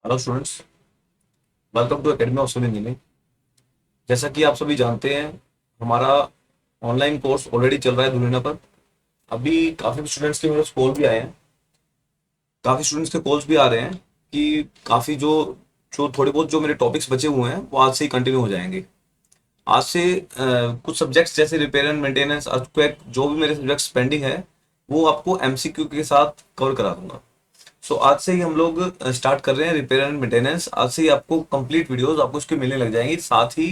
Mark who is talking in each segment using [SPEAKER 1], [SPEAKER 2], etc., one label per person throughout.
[SPEAKER 1] Hello students, welcome to academy of civil engineering. जैसा कि आप सभी जानते हैं, हमारा ऑनलाइन कोर्स ऑलरेडी चल रहा है दुनिया पर। अभी काफ़ी स्टूडेंट्स के मेरे कॉल भी आए हैं, काफ़ी स्टूडेंट्स के कॉल्स भी आ रहे हैं कि काफ़ी जो जो थोड़े बहुत जो मेरे टॉपिक्स बचे हुए हैं वो आज से ही कंटिन्यू हो जाएंगे। आज से कुछ सब्जेक्ट्स जैसे रिपेयर एंड मेंटेनेंस, अर्थक्वेक, जो भी मेरे सब्जेक्ट्स पेंडिंग है वो आपको एमसीक्यू के साथ कवर करा दूंगा। सो आज से ही हम लोग स्टार्ट कर रहे हैं रिपेयर एंड मेंटेनेंस। आज से ही आपको कंप्लीट वीडियोस आपको इसके मिलने लग जाएंगी। साथ ही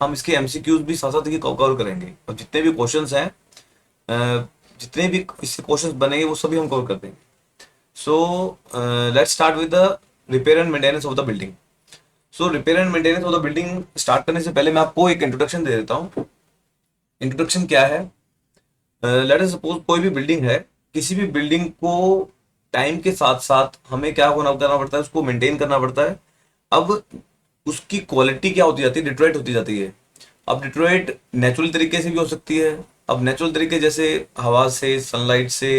[SPEAKER 1] हम इसके एमसीक्यूज भी साथ साथ ही कवर करेंगे, और जितने भी क्वेश्चंस हैं, जितने भी इससे क्वेश्चंस बनेंगे वो सभी हम कवर कर देंगे। So let's start with the repair and maintenance of the building. So repair and maintenance of the building start करने से पहले मैं आपको एक इंट्रोडक्शन दे देता हूँ। इंट्रोडक्शन क्या है? लेट अस सपोज कोई भी बिल्डिंग है, किसी भी बिल्डिंग को टाइम के साथ साथ हमें क्या करना पड़ता है, उसको मेंटेन करना पड़ता है। अब उसकी क्वालिटी क्या होती जाती है? डिट्रोइट होती जाती है। अब डिट्रोइट नेचुरल तरीके से भी हो सकती है। अब नेचुरल तरीके जैसे हवा से, सनलाइट से,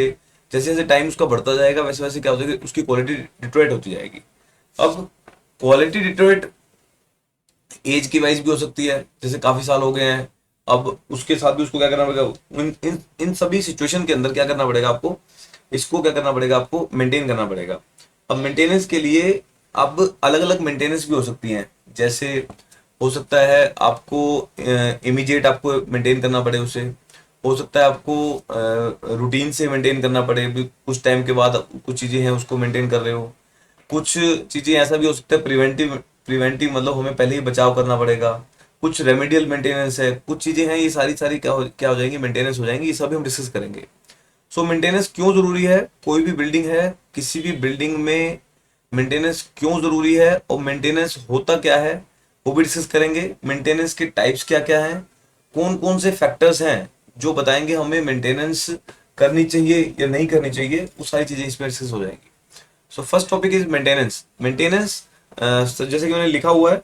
[SPEAKER 1] जैसे जैसे टाइम उसका बढ़ता जाएगा वैसे वैसे क्या हो जाएगी, उसकी क्वालिटी डिट्रोइट होती जाएगी। अब क्वालिटी डिट्रोइट एज की वाइज भी हो सकती है, जैसे काफी साल हो गए हैं, अब उसके साथ भी उसको क्या करना पड़ेगा, इन सभी सिचुएशन के अंदर क्या करना पड़ेगा आपको, इसको क्या करना पड़ेगा, आपको मेंटेन करना पड़ेगा। अब मेंटेनेंस के लिए अब अलग अलग मेंटेनेंस भी हो सकती हैं। जैसे हो सकता है आपको इमीडिएट आपको मेंटेन करना पड़े उसे, हो सकता है आपको रूटीन से मेंटेन करना पड़े, भी कुछ टाइम के बाद कुछ चीजें हैं उसको मेंटेन कर रहे हो। कुछ चीजें ऐसा भी हो सकता है प्रिवेंटिव, प्रिवेंटिव मतलब हमें पहले ही बचाव करना पड़ेगा। कुछ रेमेडियल मेंटेनेंस है, कुछ चीजें हैं, ये सारी सारी क्या हो जाएंगी, मेंटेनेंस हो जाएंगी। ये सभी हम डिस्कस करेंगे। सो मेंटेनेंस क्यों जरूरी है? कोई भी बिल्डिंग है, किसी भी बिल्डिंग में मेंटेनेंस क्यों जरूरी है और मेंटेनेंस होता क्या है वो भी डिस्कस करेंगे। मेंटेनेंस के टाइप्स क्या क्या हैं, कौन कौन से फैक्टर्स हैं जो बताएंगे हमें मेंटेनेंस करनी चाहिए या नहीं करनी चाहिए, वो सारी चीजें इसमें डिस्कस हो जाएंगी। So first topic is maintenance. Maintenance जैसे कि मैंने लिखा हुआ है,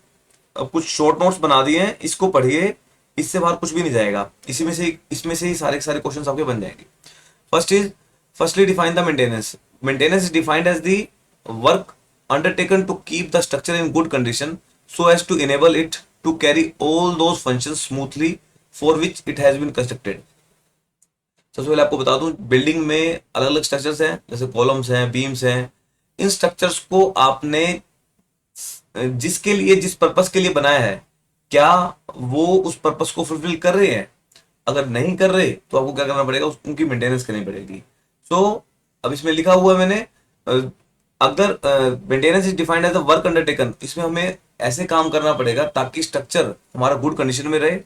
[SPEAKER 1] अब कुछ शॉर्ट नोट्स बना दिए हैं, इसको पढ़िए, इससे बाहर कुछ भी नहीं जाएगा। इसी में से इसमें से ही सारे सारे क्वेश्चंस आपके बन जाएंगे। First is, firstly define the maintenance. Maintenance is defined as the work undertaken to keep the structure in good condition so as to enable it to carry all those functions smoothly for which it has been constructed. सबसे पहले आपको बता दूं, building में अलग अलग structures हैं, जैसे कॉलम्स हैं, बीम्स हैं। इन स्ट्रक्चर्स को आपने जिसके लिए, जिस पर्पस के लिए बनाया है, क्या वो उस पर्पस को फुलफिल कर रहे हैं? अगर नहीं कर रहे तो आपको क्या करना पड़ेगा, उनकी मेंटेनेंस करनी पड़ेगी। सो अब इसमें लिखा हुआ है मैंने, अ, अगर maintenance is defined as a work undertaken, इसमें हमें ऐसे काम करना पड़ेगा ताकि स्ट्रक्चर हमारा गुड कंडीशन में रहे,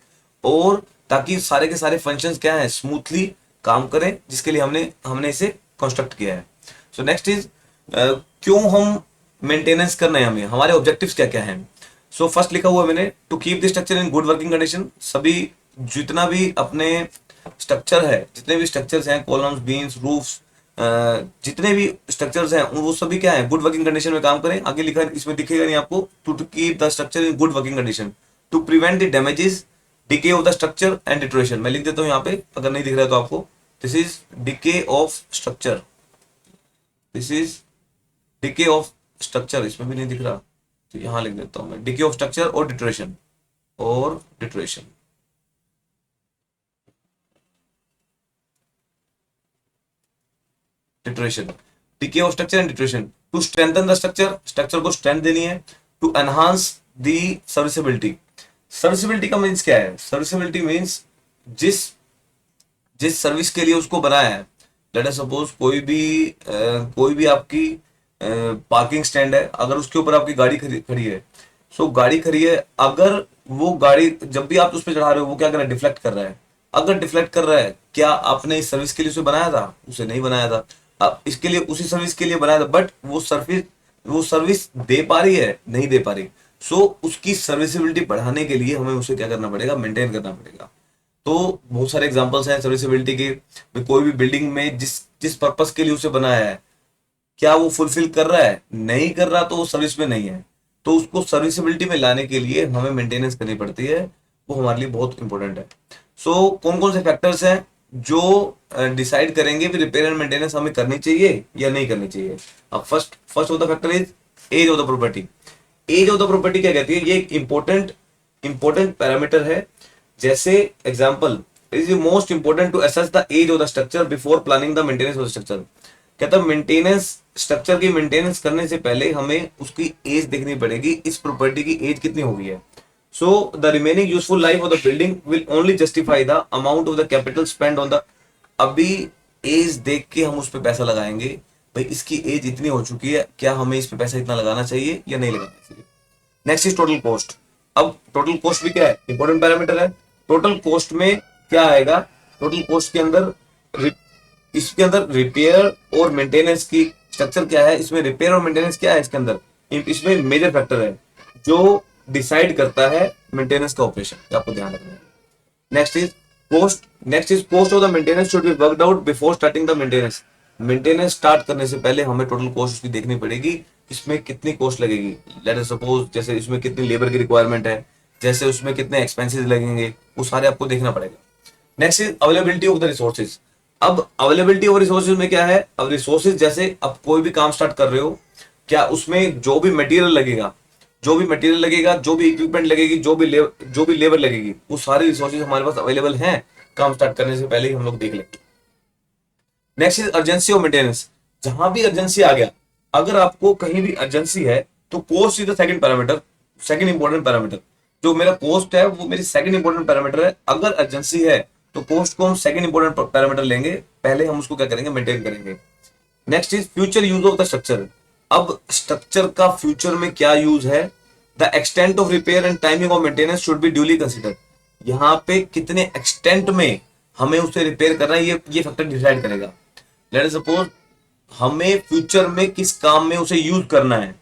[SPEAKER 1] और ताकि सारे के सारे फंक्शंस क्या है, स्मूथली काम करें, जिसके लिए हमने हमने इसे कंस्ट्रक्ट किया है। सो नेक्स्ट इज, क्यों हम मेंटेनेंस करना है, हमें हमारे ऑब्जेक्टिव्स क्या क्या हैं। सो फर्स्ट लिखा हुआ है मैंने, to keep the structure in good working condition. सभी जितना भी अपने स्ट्रक्चर है, जितने भी स्ट्रक्चर्स हैं, कॉलम्स, बीम्स, रूफ्स, जितने भी स्ट्रक्चर्स हैं वो सभी क्या है, गुड वर्किंग कंडीशन में काम करें। आगे लिखा, इसमें दिखेगा नहीं आपको, to keep the structure in good working condition, to prevent the damages, decay of the structure and deterioration. मैं लिख देता हूँ यहाँ पे, अगर नहीं दिख रहा है तो आपको, this is decay of structure, this is decay of structure. इसमें भी नहीं दिख रहा तो यहाँ लिख देता हूँ मैं, डिके ऑफ स्ट्रक्चर और डिटोरेशन, और deterioration, deterioration, decay of structure and deterioration. To strengthen the structure, structure को स्ट्रेंथ देनी है। To enhance the serviceability, serviceability का मीन्स क्या है? सर्विसिबिलिटी मीन्स जिस जिस सर्विस के लिए उसको बनाया है। लेट अस सपोज कोई भी आपकी पार्किंग स्टैंड है, अगर उसके ऊपर आपकी गाड़ी खड़ी है, सो गाड़ी खड़ी है, अगर वो गाड़ी जब भी आप उस पर चढ़ा रहे हो वो क्या कर रहा है, डिफ्लेक्ट कर रहा है। अगर डिफ्लेक्ट कर रहा है, क्या आपने इस सर्विस के लिए उसे बनाया था? उसे नहीं बनाया था। अब इसके लिए, उसी सर्विस के लिए बनाया था, बट वो सर्विस दे पा रही है, नहीं दे पा रही। सो उसकी सर्विसिबिलिटी बढ़ाने के लिए हमें उसे क्या करना पड़ेगा, मेंटेन करना पड़ेगा। तो बहुत सारे एग्जांपल्स हैं सर्विसिबिलिटी के। कोई भी बिल्डिंग में जिस जिस पर्पस के लिए उसे बनाया है, क्या वो फुलफिल कर रहा है? नहीं कर रहा तो वो सर्विस में नहीं है। तो उसको सर्विसिबिलिटी में लाने के लिए हमें मेंटेनेंस करनी पड़ती है, वो हमारे लिए बहुत इंपॉर्टेंट है। सो कौन कौन से फैक्टर्स हैं जो डिसाइड करेंगे कि रिपेयर एंड मेंटेनेंस हमें करनी चाहिए या नहीं करनी चाहिए। अब first first of the factor is age of the property. Age of the property क्या कहती है, ये एक इंपॉर्टेंट पैरामीटर है। जैसे example, it is most important to assess the age of the structure before planning the maintenance of the structure. कहता है maintenance, structure की मेंटेनेंस करने से पहले हमें उसकी एज देखनी पड़ेगी, इस प्रॉपर्टी की एज कितनी हो गई है। So the remaining useful life of the building will only justify the amount of the capital spend on the. अभी एज देख के हम उस पर पैसा लगाएंगे, भाई इसकी एज इतनी हो चुकी है, क्या हमें इस पे पैसा इतना लगाना चाहिए या नहीं लगाना चाहिए। Next is total cost. अब टोटल कॉस्ट भी क्या है, इंपॉर्टेंट पैरामीटर है। टोटल कॉस्ट में क्या आएगा, टोटल कॉस्ट के अंदर इसके अंदर रिपेयर और मेंटेनेंस की स्ट्रक्चर क्या है, इसमें रिपेयर और मेंटेनेंस क्या है इसके अंदर, इसमें मेजर फैक्टर है जो डिसाइड करता है मेंटेनेंस का ऑपरेशन, आपको ध्यान रखना है। Next is cost. Next is cost of the maintenance should be worked out before starting the maintenance. Maintenance start करने से पहले हमें टोटल कॉस्ट उसकी देखनी पड़ेगी, इसमें कितनी कॉस्ट लगेगी। लेट अस सपोज जैसे इसमें कितनी लेबर की रिक्वायरमेंट है, जैसे उसमें कितने एक्सपेंसेस लगेंगे, वो सारे आपको देखना पड़ेगा। Next is availability of the resources. अब अवेलेबिलिटी ऑफ रिसोर्सेज में क्या है, अब रिसोर्सेज जैसे अब कोई भी काम स्टार्ट कर रहे हो, क्या उसमें जो भी मटेरियल लगेगा, जो भी इक्विपमेंट लगेगी, जो भी लेबर लगेगी, वो सारे रिसोर्सेज हमारे पास अवेलेबल हैं काम स्टार्ट करने से पहले ही हम लोग देख लेंगे। Next is urgency of maintenance. जहां भी अर्जेंसी आ गया, अगर आपको कहीं भी अर्जेंसी है तो cost is the second parameter, second important parameter. जो मेरा कॉस्ट है वो मेरी सेकंड इंपॉर्टेंट पैरामीटर है। अगर अर्जेंसी है तो कॉस्ट को हम सेकंड इंपॉर्टेंट पैरामीटर लेंगे, पहले हम उसको क्या करेंगे, मेंटेन करेंगे। Next is future use of the structure. अब स्ट्रक्चर का फ्यूचर में क्या यूज है, the extent of repair and timing of maintenance should be duly consider. यहाँ पे कितने एक्सटेंट में हमें उसे रिपेयर करना है, ये फैक्टर डिसाइड करेगा। लेट अस सपोज हमें फ्यूचर में किस काम में उसे यूज करना है,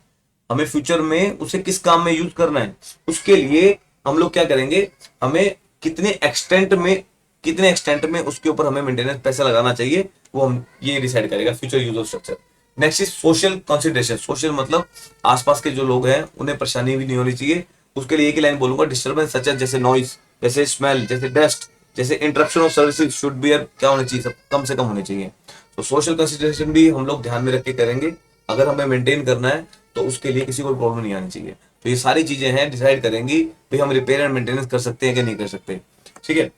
[SPEAKER 1] हमें फ्यूचर में उसे किस काम में यूज करना है, उसके लिए हम लोग क्या करेंगे, हमें कितने एक्सटेंट में उसके ऊपर हमें मेंटेनेंस पैसा लगाना चाहिए, वो हम ये डिसाइड करेगा future use of structure. Next is social consideration. Social मतलब आसपास के जो लोग हैं उन्हें परेशानी भी नहीं होनी चाहिए, उसके लिए एक ही लाइन बोलूंगा, डिस्टर्बेंस सच जैसे नॉइस, जैसे स्मेल, जैसे डस्ट, जैसे interruption of services should be क्या होनी चाहिए, सब कम से कम होनी चाहिए। तो सोशल कंसिडरेशन भी हम लोग ध्यान में रख के करेंगे। अगर हमें मेंटेन करना है तो उसके लिए किसी को प्रॉब्लम नहीं आनी चाहिए। तो ये सारी चीजें हैं डिसाइड करेंगी भाई हम रिपेयर एंड मेंटेनेंस कर सकते हैं कि नहीं कर सकते। ठीक है।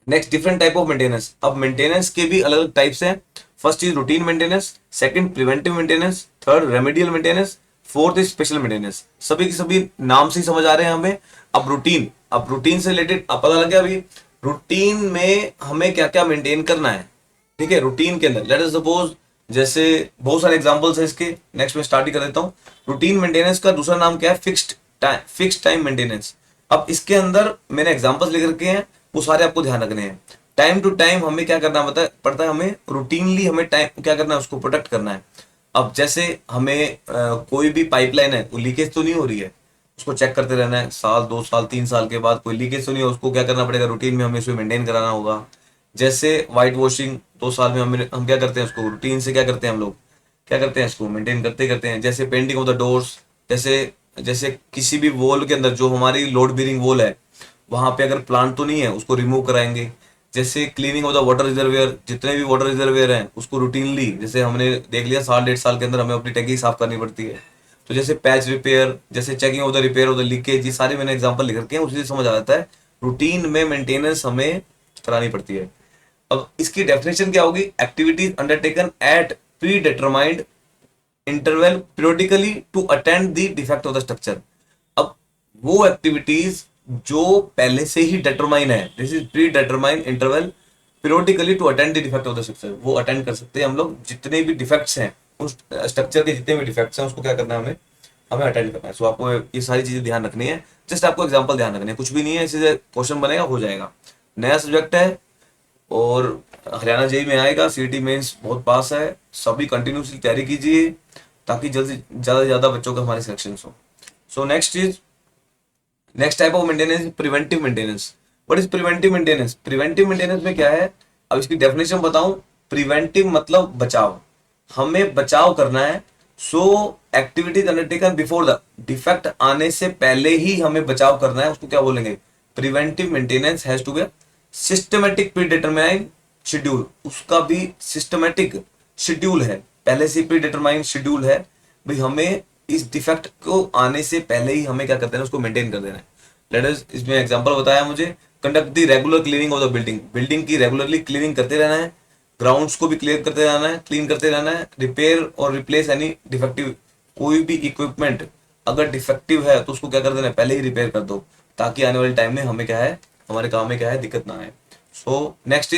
[SPEAKER 1] Next different type of maintenance. अब मेंटेनेंस के भी अलग अलग टाइप्स हैं। First is routine maintenance, second preventive maintenance, third remedial maintenance, fourth is special maintenance. सभी के सभी नाम से ही समझ आ रहे हैं हमें। अब रूटीन से रिलेटेड अब पता लग गया अभी रूटीन में हमें क्या क्या मेंटेन करना है। ठीक है, रूटीन के अंदर लेट अस सपोज जैसे बहुत सारे एग्जांपल्स हैं इसके, नेक्स्ट में स्टार्ट ही कर देता हूं। रूटीन मेंटेनेंस का दूसरा नाम क्या है, फिक्स्ड टाइम मेंटेनेंस। अब इसके अंदर मैंने एग्जांपल्स लिख रखे हैं, वो सारे आपको ध्यान रखने हैं। टाइम टू टाइम हमें क्या करना पड़ता है, हमें रूटीनली हमें टाइम क्या करना है, उसको प्रोटेक्ट करना है। अब जैसे हमें कोई भी पाइपलाइन है, वो लीकेज तो नहीं हो रही है, उसको चेक करते रहना है, साल 2 साल 3 साल के बाद कोई लीकेज तो नहीं है, उसको क्या करना पड़ेगा, रूटीन में हमें उसको मेंटेन कराना होगा। जैसे व्हाइट वॉशिंग 2 साल में हम क्या करते हैं, उसको रूटीन से क्या करते हैं, हम लोग क्या करते हैं, इसको मेंटेन करते हैं। जैसे पेंटिंग ऑफ द डोर्स, जैसे किसी भी वॉल के अंदर जो हमारी लोड बेरिंग वॉल है, वहां पे अगर प्लांट तो नहीं है उसको रिमूव कराएंगे। जैसे cleaning of the water reservoir, जितने भी वाटर रिजर्वियर हैं उसको रूटीनली, जैसे हमने देख लिया साल 1.5 साल के अंदर हमें अपनी टैंकी साफ करनी पड़ती है। तो जैसे पैच रिपेयर, जैसे checking of the repair of the leakage, ये सारे मैंने एग्जांपल लिख रखे हैं, उसी से समझ आ जाता है रूटीन में मेंटेनेंस हमें करानी पड़ती है। अब इसकी डेफिनेशन क्या होगी, activities undertaken at predetermined interval periodically to attend the defect of the structure. अब वो एक्टिविटीज जो पहले से ही डिटरमाइन है, this is predetermined interval periodically to attend the defect of the structure, वो अटेंड कर सकते हैं हम लोग। जितने भी डिफेक्ट्स हैं उस स्ट्रक्चर के, जितने भी डिफेक्ट्स हैं उसको क्या करना है, हमें अटेंड करना है। सो आपको ये सारी चीजें ध्यान रखनी है, जस्ट आपको एग्जांपल ध्यान रखने हैं, कुछ भी नहीं है, इससे क्वेश्चन बनेगा, हो जाएगा। नया सब्जेक्ट है और हरियाणा जेई में आएगा, सीईटी मेंस बहुत पास है, सभी कंटिन्यूसली तैयारी कीजिए ताकि जल्दी ज्यादा से ज्यादा बच्चों का हमारे सिलेक्शन हो। So next type of maintenance preventive maintenance. What is preventive maintenance? Preventive maintenance में क्या है, अब इसकी डेफिनेशन बताऊं। प्रिवेंटिव मतलब बचाव, हमें बचाव करना है। So activities undertaken before the defect आने से पहले ही हमें बचाव करना है, उसको क्या बोलेंगे, preventive maintenance has to be systematic predetermined schedule. उसका भी सिस्टमेटिक शेड्यूल है, पहले से प्री डिटरमाइंड शेड्यूल है। भाई हमें इस डिफेक्ट को आने से पहले ही हमें क्या कर देना है, उसको मेंटेन कर देना है। लेट अस, इसमें एग्जांपल बताया मुझे, conduct the regular cleaning of the building, building की रेगुलरली क्लीनिंग करते रहना है, ग्राउंड्स को भी क्लियर करते रहना है, क्लीन करते रहना है, रिपेयर और रिप्लेस एनी डिफेक्टिव, कोई भी इक्विपमेंट अगर डिफेक्टिव है तो उसको क्या कर देना है, पहले ही रिपेयर कर दो, ताकि आने वाले टाइम में हमें क्या है, हमारे काम में क्या है, दिक्कत ना आए। So next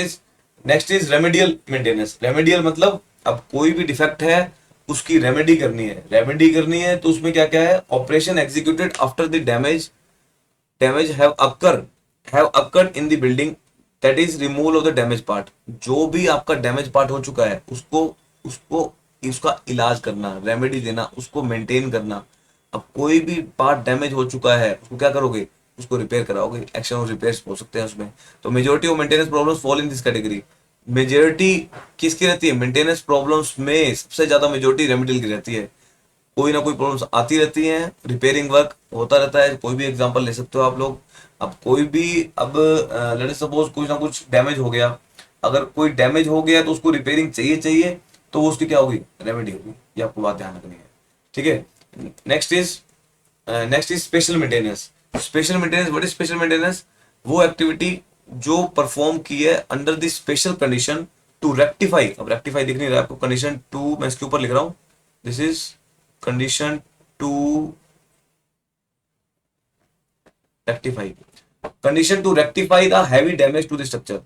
[SPEAKER 1] is remedial maintenance. Remedial मतलब अब कोई भी डिफेक्ट है उसकी रेमेडी करनी है, रेमेडी करनी है तो उसमें क्या क्या है, operation executed after the damage have occurred in the building, that is removal of the damage part. जो भी आपका डैमेज पार्ट हो चुका है उसको उसको उसका इलाज करना, रेमेडी देना, उसको मेंटेन करना। अब कोई भी पार्ट डैमेज हो चुका है उसको क्या करोगे, उसको रिपेयर कराओगे, एक्शन और रिपेयर्स हो सकते हैं उसमें। तो majority of maintenance problems fall in this category. Majority किसकी रहती है, मेंटेनेंस प्रॉब्लम्स में सबसे ज्यादा मेजोरिटी रेमेडियल की रहती है। कोई ना कोई प्रॉब्लम्स आती रहती हैं, रिपेयरिंग वर्क होता रहता है। कोई भी एग्जांपल ले सकते हो आप लोग। अब कोई भी, अब लेट्स सपोज कुछ ना कुछ डैमेज हो गया, अगर कोई डैमेज हो गया तो उसको रिपेयरिंग चाहिए चाहिए, तो वो उसकी क्या होगी, रेमेडी होगी। ये आपको बात ध्यान रखनी है, ठीक है। Next is special maintenance. Special maintenance, what is special maintenance, वो एक्टिविटी जो परफॉर्म की है under the special condition to rectify. अब रेक्टिफाई दिख नहीं रहा है आपको, कंडीशन टू मैं इसके ऊपर लिख रहा हूं, this is condition to rectify, condition to rectify the heavy damage to the structure.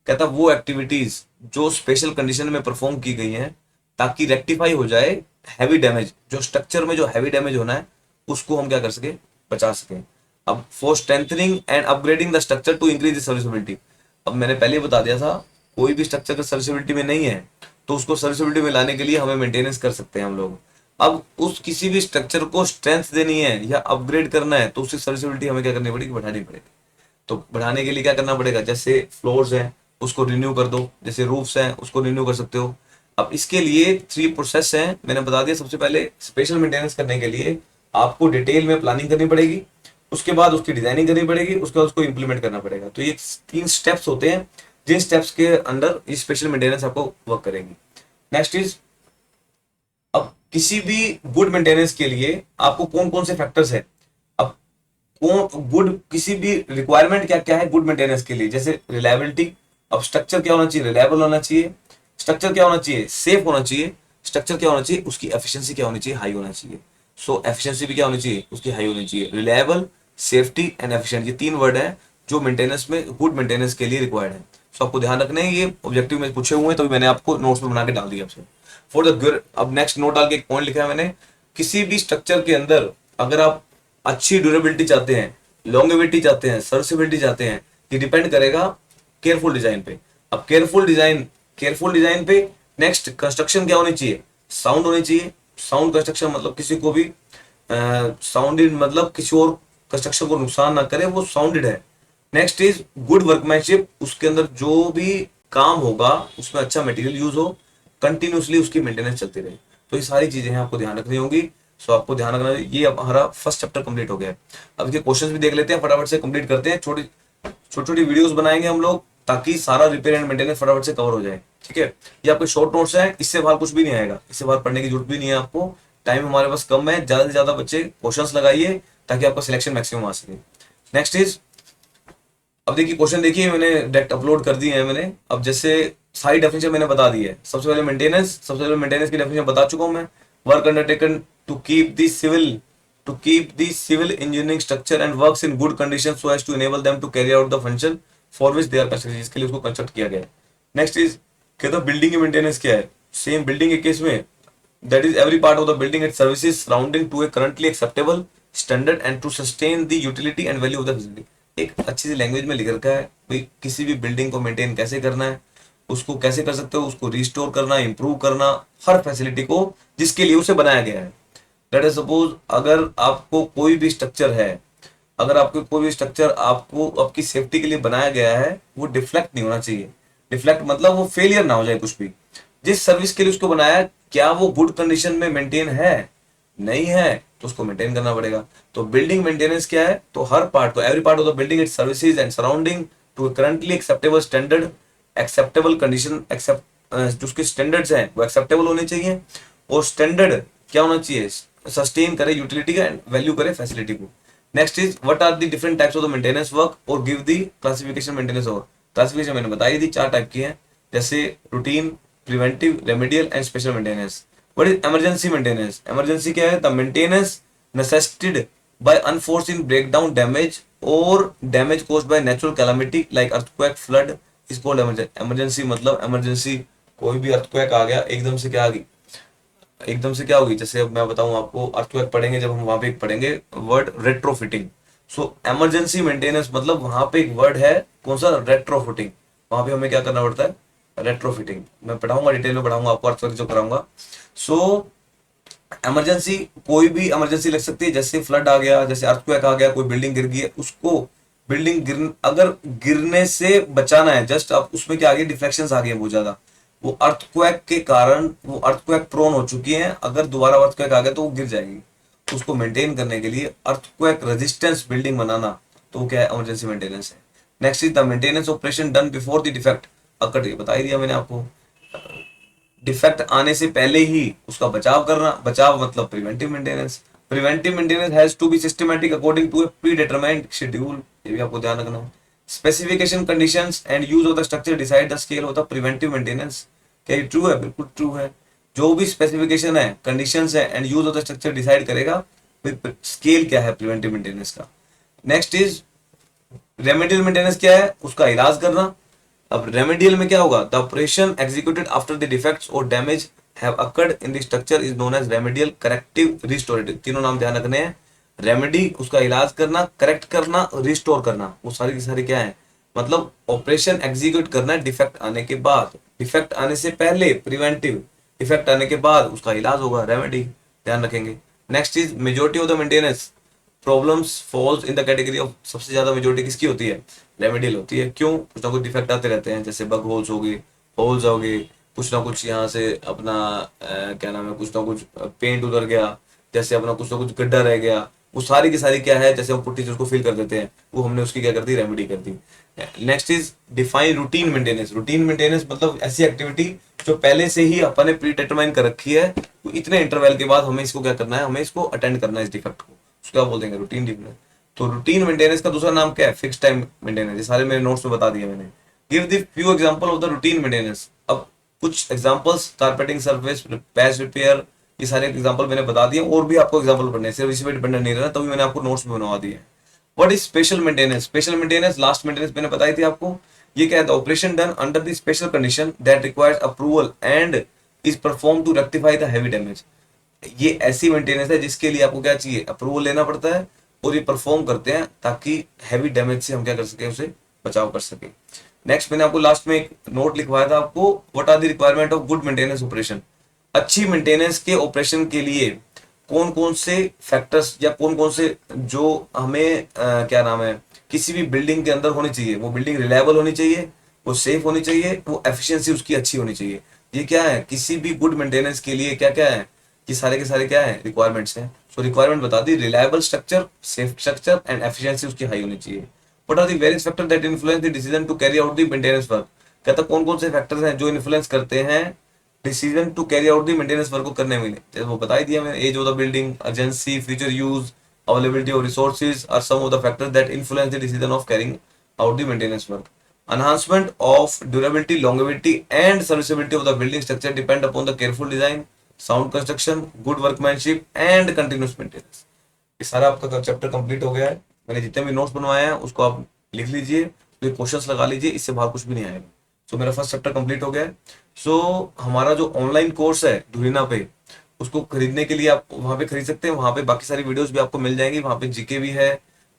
[SPEAKER 1] कहता वो एक्टिविटीज जो स्पेशल कंडीशन में परफॉर्म की गई हैं ताकि रेक्टिफाई हो जाए हैवी डैमेज, जो स्ट्रक्चर में जो हैवी डैमेज होना है उसको हम क्या कर सके, बचा सके। अब for strengthening and upgrading the structure to increase the serviceability. अब मैंने पहले ही बता दिया था, कोई भी स्ट्रक्चर का सर्विसिबिलिटी में नहीं है तो उसको सर्विसिबिलिटी में लाने के लिए हमें मेंटेनेंस कर सकते हैं हम लोग। अब उस किसी भी स्ट्रक्चर को स्ट्रेंथ देनी है या अपग्रेड करना है तो उसकी सर्विसिबिलिटी हमें क्या करनी पड़ेगी, बढ़ानी पड़ेगी। तो बढ़ाने के लिए क्या करना पड़ेगा, जैसे फ्लोर्स हैं उसको रिन्यू कर दो, जैसे रूफ्स हैं उसको रिन्यू कर सकते हो। अब इसके लिए 3 प्रोसेस हैं, मैंने बता दिया। सबसे पहले स्पेशल मेंटेनेंस करने के लिए आपको डिटेल में प्लानिंग करनी पड़ेगी, उसके बाद उसकी डिजाइनिंग करनी पड़ेगी, उसके बाद उसको इंप्लीमेंट करना पड़ेगा। तो ये 3 स्टेप्स होते हैं जिन स्टेप्स के अंडर ये स्पेशल मेंटेनेंस आपको वर्क करेंगी। नेक्स्ट इज, अब किसी भी गुड मेंटेनेंस के लिए आपको कौन कौन से फैक्टर्स है, अब कौन गुड, किसी भी रिक्वायरमेंट क्या क्या है गुड मेंटेनेंस के लिए, जैसे रिलायबिलिटी। अब स्ट्रक्चर क्या होना चाहिए, रिलायबल होना चाहिए। स्ट्रक्चर क्या होना चाहिए, सेफ होना चाहिए। स्ट्रक्चर क्या होना चाहिए, उसकी एफिशिएंसी क्या होनी चाहिए, हाई होना चाहिए। सो एफिशिएंसी भी क्या होनी चाहिए, उसकी हाई होनी चाहिए। रिलायबल, सेफ्टी एंड एफिशिएंट, ये 3 वर्ड है जो मेंटेनेंस में, गुड मेंटेनेंस के लिए रिक्वायर्ड है। सो आपको ध्यान रखना है, ये ऑब्जेक्टिव में पूछे हुए हैं तो मैंने आपको नोट्स में बना के डाल दिया आपसे फॉर द गुड। अब नेक्स्ट नोट डाल के एक पॉइंट लिखा है मैंने, किसी भी स्ट्रक्चर के अंदर अगर आप अच्छी ड्यूरेबिलिटी चाहते हैं, लॉन्गेविटी चाहते हैं, सर्विसिबिलिटी चाहते हैं, ये डिपेंड करेगा केयरफुल डिजाइन पे। अब केयरफुल डिजाइन पे नेक्स्ट, कंस्ट्रक्शन क्या होनी चाहिए, साउंड होनी चाहिए। साउंड कंस्ट्रक्शन मतलब किसी को भी साउंडेड, मतलब किसी और कंस्ट्रक्शन को नुकसान ना करे, वो साउंडेड है। नेक्स्ट इज गुड वर्कमैनशिप, उसके अंदर जो भी काम होगा उसमें अच्छा मटेरियल यूज हो, कंटिन्यूसली उसकी मेंटेनेंस चलती रहे। तो ये सारी चीजें हैं आपको ध्यान रखनी होगी। सो आपको ध्यान रखना है। ये अब हमारा फर्स्ट चैप्टर कंप्लीट हो गया है। अब इसके क्वेश्चंस भी देख लेते हैं, फटाफट से कंप्लीट करते हैं। छोटी छोटी वीडियोस बनाएंगे हम लोग ताकि सारा रिपेयर एंड मेंटेनेंस फटाफट से कवर हो जाए, ठीक है। ये आपके शॉर्ट नोट्स हैं, इससे बाहर कुछ भी नहीं आएगा, इससे बाहर पढ़ने की जरूरत भी नहीं है आपको। टाइम हमारे पास कम है, ज्यादा से ज्यादा बच्चे क्वेश्चंस लगाइए ताकि आपका सिलेक्शन मैक्सिमम आ सके। नेक्स्ट इज, अब देखिए क्वेश्चन देखिए, मैंने डायरेक्ट अपलोड कर दिए हैं मैंने। अब जैसे सारी डेफिनेशन मैंने बता दी है। सबसे पहले मेंटेनेंस की डेफिनेशन बता चुका हूं मैं। Work undertaken to keep the civil engineering structure and works in good condition so as to enable them to carry out the function for which they are constructed, इसके लिए उसको कंस्ट्रक्ट किया गया है। नेक्स्ट इज, कहता building की maintenance क्या है। सेम बिल्डिंग के केस में, that is every part of the building and services surrounding to a currently acceptable standard and to sustain the utility and value of the facility। एक अच्छी सी language में लिख रखा है भाई किसी भी बिल्डिंग को मेंटेन कैसे करना है, उसको कैसे कर सकते हो, उसको रिस्टोर करना, इंप्रूव करना, हर फैसिलिटी को जिसके लिए उसे बनाया गया है। लेट अस सपोज, अगर आपको कोई भी स्ट्रक्चर है, अगर आपको कोई भी स्ट्रक्चर आपको आपकी सेफ्टी के लिए बनाया गया है, वो डिफ्लेक्ट नहीं होना चाहिए। डिफ्लेक्ट मतलब वो फेलियर ना हो जाए कुछ भी। जिस सर्विस के लिए उसको बनाया, क्या वो गुड कंडीशन में मेंटेन है, नहीं है, तो उसको मेंटेन करना पड़ेगा। तो बिल्डिंग मेंटेनेंस क्या है, तो हर पार्ट को, every part of the building its services and surrounding to currently acceptable standard, acceptable condition, except जो उसके स्टैंडर्ड्स हैं वो एक्सेप्टेबल होने चाहिए। और स्टैंडर्ड क्या होना चाहिए, सस्टेन करे यूटिलिटी का एंड वैल्यू करे फैसिलिटी को। Next is what are the different types of the maintenance work और गिव द क्लासिफिकेशन मेंटेनेंस। और क्लासिफिकेशन मैंने बताई थी, 4 टाइप की है, जैसे routine, preventive, remedial and special maintenance. What is emergency maintenance? Emergency क्या है? The maintenance necessitated by unforeseen breakdown damage or damage caused by natural calamity like earthquake flood is called emergency। मतलब emergency कोई भी earthquake आ गया एकदम से, क्या आ गई एकदम से, क्या होगी, जैसे अब मैं बताऊं आपको, अर्थक्वेक पढ़ेंगे जब हम वहां पे पढ़ेंगे वर्ड रेट्रोफिटिंग। सो इमरजेंसी मेंटेनेंस मतलब वहां पे एक वर्ड है कौन सा, रेट्रोफिटिंग। वहां पे हमें क्या करना पड़ता है, रेट्रोफिटिंग। मैं पढ़ाऊंगा, डिटेल में पढ़ाऊंगा आपको अर्थक्वेक जो कराऊंगा। सो इमरजेंसी कोई भी इमरजेंसी लग सकती है, जैसे फ्लड आ गया, जैसे अर्थक्वेक आ गया, कोई बिल्डिंग गिर गई है, उसको बिल्डिंग अगर गिरने से बचाना है, जस्ट अब उसमें क्या आ गया, डिफ्लेक्शंस आ गए बहुत ज्यादा, वो अर्थक्वेक के कारण वो अर्थक्वेक प्रोन हो चुकी है, अगर दोबारा अर्थक्वेक आ गया तो वो गिर जाएगी। उसको मेंटेन करने के लिए अर्थक्वेक रेजिस्टेंस बिल्डिंग बनाना, तो वो क्या है, इमरजेंसी मेंटेनेंस है। Next is the maintenance operation done before the defect occurred. ये बता ही दिया मैंने आपको, डिफेक्ट आने से पहले ही उसका बचाव करना। बचाव मतलब preventive maintenance. Preventive maintenance has to be systematic according to a predetermined schedule, ये भी आपको ध्यान रखना है। Specification, conditions and use of the structure decide the scale of the preventive maintenance. क्या ये ट्रू है? बिल्कुल ट्रू है। जो भी स्पेसिफिकेशन है, कंडीशंस है and use of the structure decide करेगा स्केल क्या है प्रिवेंटिव मेंटेनेंस का। नेक्स्ट इज रेमेडियल मेंटेनेंस, क्या है, उसका इलाज करना। अब रेमेडियल में क्या होगा, the operation executed after the defects और damage have occurred in the structure is known as remedial, corrective, restorative. तीनों नाम ध्यान रखने हैं। रेमेडी उसका इलाज करना, करेक्ट करना, रिस्टोर करना, वो सारी की सारी क्या है, मतलब ऑपरेशन एग्जीक्यूट करना है डिफेक्ट आने के बाद, डिफेक्ट आने से पहले प्रिवेंटिव, डिफेक्ट आने के बाद उसका इलाज होगा रेमेडी, ध्यान रखेंगे। Next is majority of the maintenance problems falls in the category of, सबसे ज्यादा मेजोरिटी किसकी होती है, रेमेडियल होती है। क्यों? कुछ ना कुछ डिफेक्ट आते रहते हैं, जैसे बग होल्स हो गए, होल्स हो गए, कुछ ना कुछ यहाँ से अपना क्या नाम है, कुछ ना कुछ पेंट उधर गया, जैसे अपना कुछ ना कुछ गड्ढा रह गया, वो सारी की सारी क्या है, जैसे हम पुट्टी से उसको फिल कर देते हैं, वो हमने उसकी क्या कर दी, रेमेडी कर दी। Next is define routine maintenance. Routine maintenance मतलब ऐसी एक्टिविटी जो पहले से ही अपन ने प्री डिटरमाइन कर रखी है, तो इतने इंटरवल के बाद हमें इसको क्या करना है, हमें इसको अटेंड करना है इस डिफेक्ट को, उसको क्या बोल देंगे, रूटीन डिफेक्ट। तो रूटीन मेंटेनेंस का दूसरा नाम क्या है, फिक्स टाइम मेंटेनेंस। ये सारे मेरे नोट्स में बता दिए मैंने। Give the few example of the routine maintenance. अब कुछ examples, carpeting surface, patch repair, ये सारे एग्जांपल मैंने बता दिए, और भी आपको एग्जांपल पढ़ने, सिर्फ इसी पे डिपेंडेंट नहीं रहना, तभी मैंने आपको नोट्स में बनवा दिए। What is special maintenance? Special maintenance last maintenance मैंने बताई थी आपको। ये क्या है, the operation done under the special condition that requires approval and is perform to rectify the heavy damage. ये ऐसी मेंटेनेंस है जिसके लिए आपको क्या चाहिए, अप्रूवल लेना पड़ता है, और ये परफॉर्म करते हैं ताकि हैवी डैमेज से हम क्या कर सके, उसे बचाव कर सके। नेक्स्ट मैंने आपको लास्ट में एक नोट लिखवाया था आपको, what are the requirement of good maintenance operation. अच्छी मेंटेनेंस के ऑपरेशन के लिए कौन कौन से फैक्टर्स या कौन कौन से जो हमें क्या नाम है, किसी भी बिल्डिंग के अंदर होनी चाहिए। वो बिल्डिंग रिलायबल होनी चाहिए, वो सेफ होनी चाहिए, वो एफिशिएंसी उसकी अच्छी होनी चाहिए। ये क्या है, किसी भी गुड मेंटेनेंस के लिए क्या क्या है, ये सारे के सारे क्या है, रिक्वायरमेंट्स हैं। सो रिक्वायरमेंट बता दी, reliable structure, safe structure and efficiency उसकी हाई होनी चाहिए। What are the various factor that influence the decision to carry out the maintenance work. कहता कौन कौन से फैक्टर्स हैं जो इन्फ्लुएंस करते हैं decision to carry out the maintenance work को करने में। जैसे वो बता ही दिया मैंने, age of the building, urgency, future use, availability of resources are some of the factors that influence the decision of carrying out the maintenance work. Enhancement of durability, longevity and serviceability of the building structure depend upon the careful design, sound construction, good workmanship and continuous maintenance। ये सारा आपका chapter complete हो गया है। मैंने जितने भी notes बनवाए हैं उसको आप लिख लीजिए, तो क्वेश्चंस लगा लीजिए, इससे बाहर कुछ भी नहीं आएगा। सो मेरा फर्स्ट चैप्टर कंप्लीट हो गया है। सो हमारा जो ऑनलाइन कोर्स है धुरीना पे, उसको खरीदने के लिए आप वहाँ पे खरीद सकते हैं। वहाँ पे बाकी सारी वीडियोस भी आपको मिल जाएंगी, वहाँ पे जीके भी है,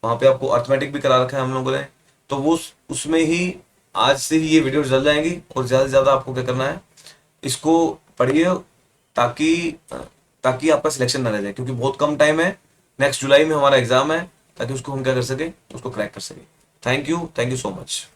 [SPEAKER 1] वहाँ पे आपको अर्थमेटिक भी करा रखा है हम लोगों ने, तो वो उसमें ही आज से ही ये वीडियो डल जाएंगी। और ज़्यादा से ज़्यादा आपको क्या करना है, इसको पढ़िए ताकि ताकि आपका सिलेक्शन ना रह जाए, क्योंकि बहुत कम टाइम है। नेक्स्ट जुलाई में हमारा एग्जाम है, ताकि उसको हम क्या कर सके, उसको क्रैक कर सके। Thank you so much.